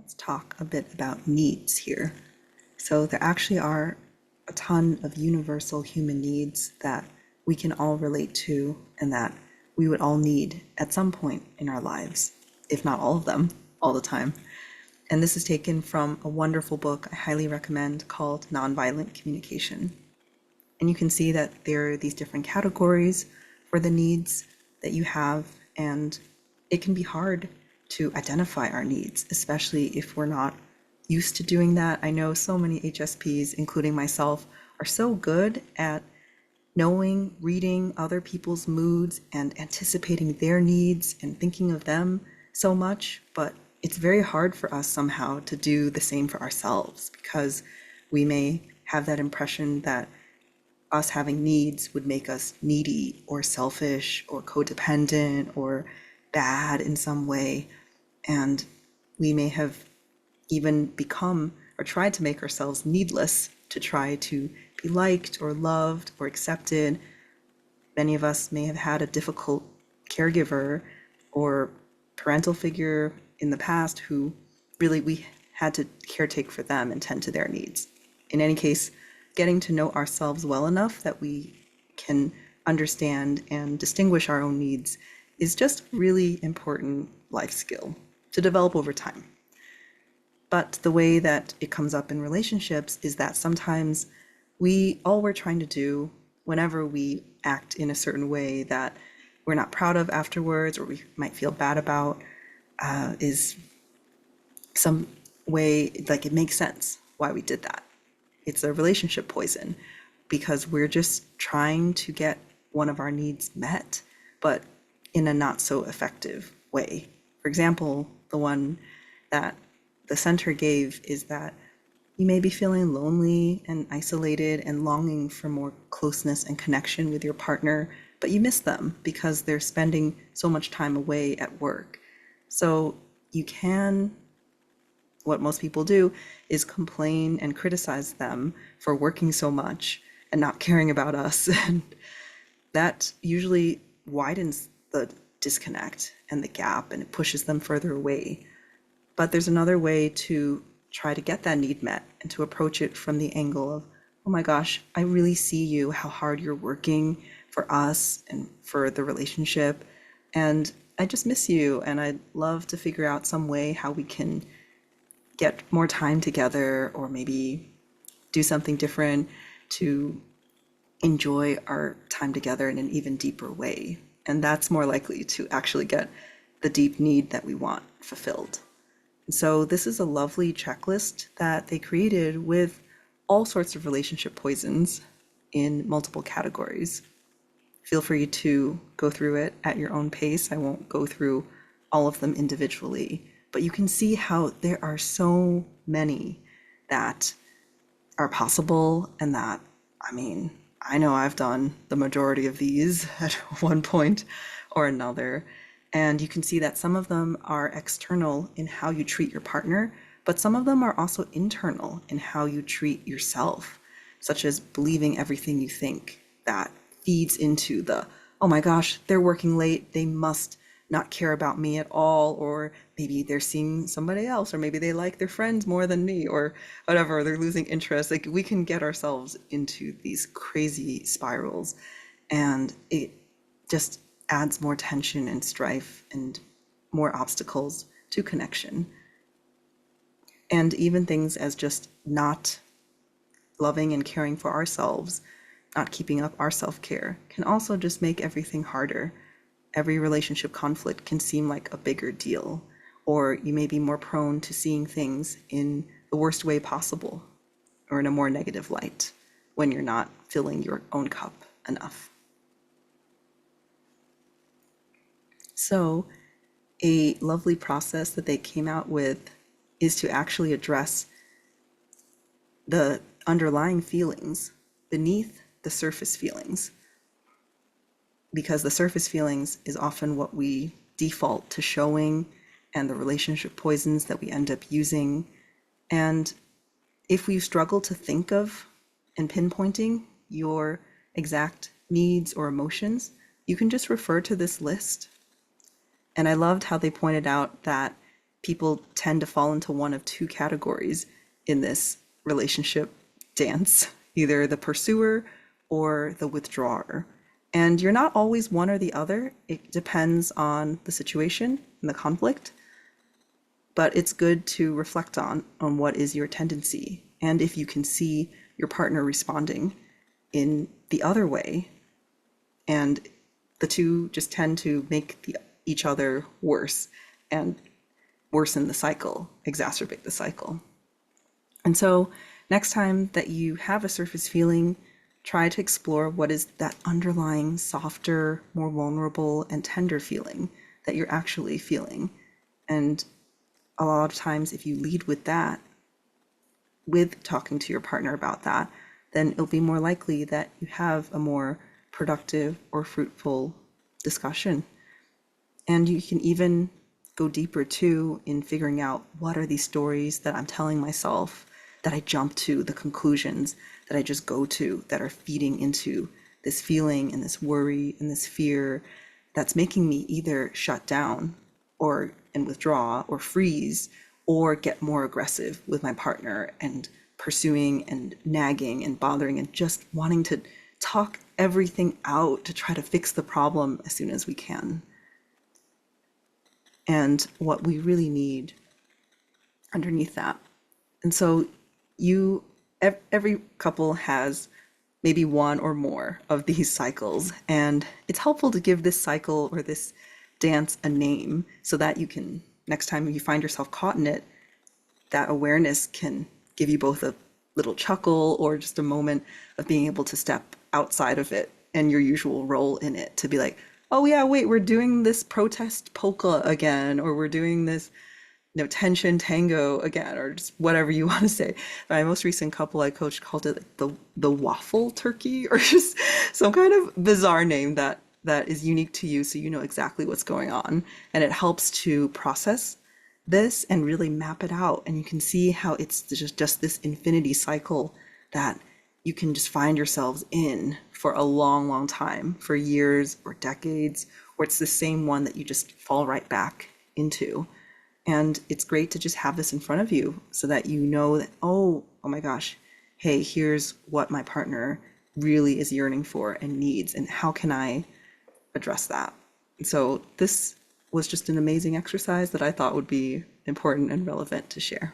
let's talk a bit about needs here. So there actually are a ton of universal human needs that we can all relate to and that we would all need at some point in our lives, if not all of them, all the time. And this is taken from a wonderful book I highly recommend called Nonviolent Communication. And you can see that there are these different categories for the needs that you have, and it can be hard to identify our needs, especially if we're not used to doing that. I know so many HSPs, including myself, are so good at knowing, reading other people's moods and anticipating their needs and thinking of them so much, but it's very hard for us somehow to do the same for ourselves because we may have that impression that us having needs would make us needy or selfish or codependent or bad in some way. And we may have even become or tried to make ourselves needless to try to be liked or loved or accepted. Many of us may have had a difficult caregiver or parental figure in the past who really we had to caretake for them and tend to their needs. In any case, getting to know ourselves well enough that we can understand and distinguish our own needs is just really important life skill to develop over time. But the way that it comes up in relationships is that sometimes all we're trying to do whenever we act in a certain way that we're not proud of afterwards or we might feel bad about is some way, like it makes sense why we did that. It's a relationship poison because we're just trying to get one of our needs met, but in a not so effective way. For example, the one that the center gave is that you may be feeling lonely and isolated and longing for more closeness and connection with your partner, but you miss them because they're spending so much time away at work. So you can, what most people do is complain and criticize them for working so much and not caring about us. And that usually widens the disconnect and the gap and it pushes them further away. But there's another way to try to get that need met and to approach it from the angle of, oh my gosh, I really see you, how hard you're working for us and for the relationship. And I just miss you. And I'd love to figure out some way how we can get more time together or maybe do something different to enjoy our time together in an even deeper way. And that's more likely to actually get the deep need that we want fulfilled. So this is a lovely checklist that they created with all sorts of relationship poisons in multiple categories. Feel free to go through it at your own pace. I won't go through all of them individually, but you can see how there are so many that are possible and that, I mean, I know I've done the majority of these at one point or another. And you can see that some of them are external in how you treat your partner, but some of them are also internal in how you treat yourself, such as believing everything you think that feeds into the, oh my gosh, they're working late, they must not care about me at all, or maybe they're seeing somebody else, or maybe they like their friends more than me, or whatever, they're losing interest. Like we can get ourselves into these crazy spirals, and it just adds more tension and strife and more obstacles to connection. And even things as just not loving and caring for ourselves, not keeping up our self-care, can also just make everything harder. Every relationship conflict can seem like a bigger deal, or you may be more prone to seeing things in the worst way possible or in a more negative light when you're not filling your own cup enough. So a lovely process that they came out with is to actually address the underlying feelings beneath the surface feelings, because the surface feelings is often what we default to showing and the relationship poisons that we end up using. And if we struggle to think of and pinpointing your exact needs or emotions, you can just refer to this list. And I loved how they pointed out that people tend to fall into one of two categories in this relationship dance, either the pursuer or the withdrawer. And you're not always one or the other. It depends on the situation and the conflict. But it's good to reflect on what is your tendency. And if you can see your partner responding in the other way, and the two just tend to make each other worse and worsen the cycle, exacerbate the cycle. And so next time that you have a surface feeling, try to explore what is that underlying, softer, more vulnerable, and tender feeling that you're actually feeling. And a lot of times, if you lead with that, with talking to your partner about that, then it'll be more likely that you have a more productive or fruitful discussion. And you can even go deeper too in figuring out what are these stories that I'm telling myself, that I jump to, the conclusions that I just go to, that are feeding into this feeling and this worry and this fear that's making me either shut down or and withdraw or freeze or get more aggressive with my partner and pursuing and nagging and bothering and just wanting to talk everything out to try to fix the problem as soon as we can. And what we really need underneath that. And so every couple has maybe one or more of these cycles, and it's helpful to give this cycle or this dance a name so that you can, next time you find yourself caught in it, that awareness can give you both a little chuckle or just a moment of being able to step outside of it and your usual role in it, to be like, oh yeah, wait, we're doing this protest polka again, or we're doing this tension tango again, or just whatever you want to say. My most recent couple I coached called it like the waffle turkey, or just some kind of bizarre name that is unique to you, so you know exactly what's going on. And it helps to process this and really map it out. And you can see how it's just this infinity cycle that you can just find yourselves in for a long, long time, for years or decades, or it's the same one that you just fall right back into. And it's great to just have this in front of you so that you know that, oh my gosh, hey, here's what my partner really is yearning for and needs, and how can I address that? And so this was just an amazing exercise that I thought would be important and relevant to share.